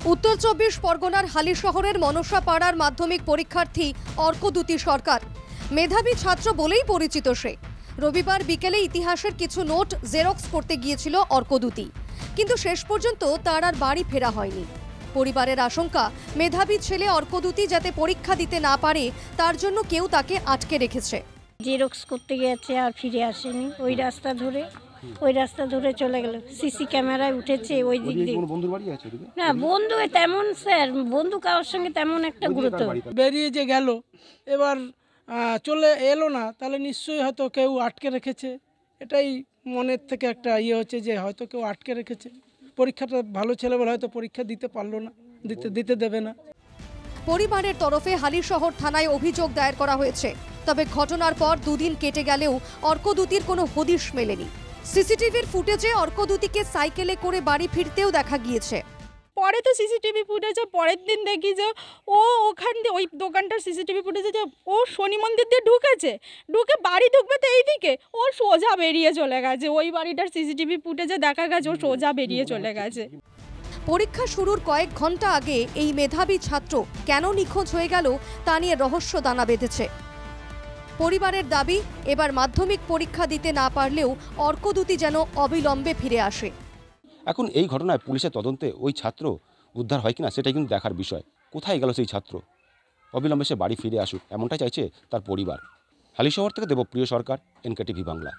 উত্তর ২৪ পরগনার হালিশহরের মনসা পাড়ার মাধ্যমিক পরীক্ষার্থী অর্কদ্যুতি সরকার মেধাবী ছাত্র বলেই পরিচিত। সে রবিবার বিকেলে ইতিহাসের কিছু নোট জেরক্স করতে গিয়েছিল অর্কদ্যুতি, কিন্তু শেষ পর্যন্ত তার আর বাড়ি ফেরা হয়নি। পরিবারের আশঙ্কা, মেধাবী ছেলে অর্কদ্যুতি যাতে পরীক্ষা দিতে না পারে তার জন্য কেউ তাকে আটকে রেখেছে। জেরক্স করতে গেছে আর ফিরে আসেনি, ওই রাস্তা ধরে চলে গেল। সিসি ক্যামেরায় উঠেছে ওই দিক দিয়ে। না বন্ধু তেমন, স্যার বন্ধু কারোর সঙ্গে তেমন একটা গুরুত্ব বেরিয়ে যে গেল, এবার চলে এলো না, তাহলে নিশ্চয়ই হয়তো কেউ আটকে রেখেছে। এটাই মনের থেকে একটা হচ্ছে যে হয়তো কেউ আটকে রেখেছে। পরীক্ষাটা ভালো ছেলে বলে হয়তো পরীক্ষা দিতে পারলো না, দিতে দেবে না। পরিবারের তরফে হালিশহর থানায় অভিযোগ দায়ের করা হয়েছে। তবে ঘটনার পর দুদিন কেটে গেলেও অর্কদ্যুতির কোনো হদিশ মেলেনি। সিসিটিভির ফুটেজে অর্কদ্যুতিকে সাইকেলে করে বাড়ি ফিরতেও দেখা গিয়েছে। পরে তো সিসিটিভি ফুটেজে পরের দিন দেখি যে ও ওখান দিয়ে ওই দোকানটার সিসিটিভি ফুটেজে যে ও শনি মন্দির দিয়ে ঢুকে বাড়ি ঢুকবে তো এইদিকে ও সোজা বেরিয়ে চলে গেছে। ওই বাড়িটার সিসিটিভি ফুটেজে দেখা গেছে ও সোজা বেরিয়ে চলে গেছে। পরীক্ষা শুরুর কয়েক ঘন্টা আগে এই মেধাবী ছাত্র কেন নিখোঁজ হয়ে গেল তা নিয়ে রহস্য দানা বেঁধেছে। পরিবারের দাবি, এবার মাধ্যমিক পরীক্ষা দিতে না পারলেও অর্কদ্যুতি যেন অবিলম্বে ফিরে আসে। এখন এই ঘটনায় পুলিশের তদন্তে ওই ছাত্র উদ্ধার হয় কিনা সেটাই কিন্তু দেখার বিষয়। কোথায় গেল সেই ছাত্র? অবিলম্বে সে বাড়ি ফিরে আসুক, এমনটাই চাইছে তার পরিবার। হালিশহর থেকে দেবপ্রিয় সরকার, NKTV বাংলা।